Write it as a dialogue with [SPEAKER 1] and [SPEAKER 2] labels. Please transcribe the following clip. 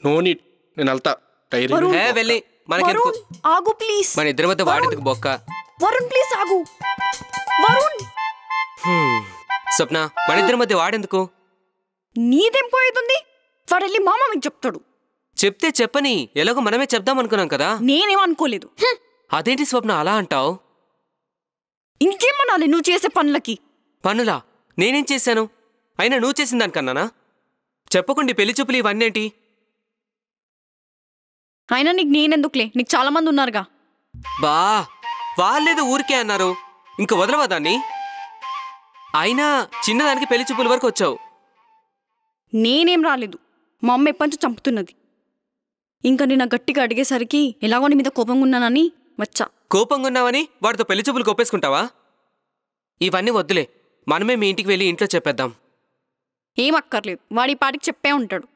[SPEAKER 1] No need, నేను వెళ్తా. Tyre
[SPEAKER 2] వెళ్ళి మనకెందుకు?
[SPEAKER 3] ఆగు ప్లీజ్.
[SPEAKER 2] మన ఇద్దరి మధ్య వాడేందుకు బొక్క?
[SPEAKER 3] వరుణ్ ప్లీజ్ ఆగు. వరుణ్
[SPEAKER 2] స్వప్న, మన ఇద్దరి మధ్య వాడేందుకు?
[SPEAKER 3] నీదేం పోయేది? వాడు వెళ్ళి మా మమ్మీకి చెప్తాడు.
[SPEAKER 2] చెప్తే చెప్పని, ఎలాగో మనమే చెప్దాం అనుకున్నాం కదా.
[SPEAKER 3] నేనేమనుకోలేదు.
[SPEAKER 2] అదేంటి స్వప్న అలా అంటావు?
[SPEAKER 3] ఇంకేమనాలి నువ్వు చేసే పనులకి?
[SPEAKER 2] పనులా? నేనేం చేశాను? అయినా నువ్వు చేసిన దానికన్నానా? చెప్పకుండా పెళ్లి చూపులు ఇవన్నేంటి?
[SPEAKER 3] అయినా నీకు నేనెందుకులే, నీకు చాలా మంది ఉన్నారుగా.
[SPEAKER 2] బా, వాళ్ళేదో ఊరికే అన్నారు, ఇంక వదలవా దాన్ని? అయినా చిన్నదానికి పెళ్లి చూపుల వరకు వచ్చావు.
[SPEAKER 3] నేనేం రాలేదు, మా అమ్మ ఎప్పటి నుంచి చంపుతున్నది. ఇంకా నేను గట్టిగా అడిగేసరికి ఎలాగో నీ మీద కోపంగా ఉన్నానని వచ్చా.
[SPEAKER 2] కోపంగా ఉన్నావని వాడితో పెళ్లి చూపులు కొప్పేసుకుంటావా? ఇవన్నీ వద్దులే, మనమే మీ ఇంటికి వెళ్ళి ఇంట్లో చెప్పేద్దాం.
[SPEAKER 3] ఏం అక్కర్లేదు, వాడి పాటికి చెప్పే ఉంటాడు.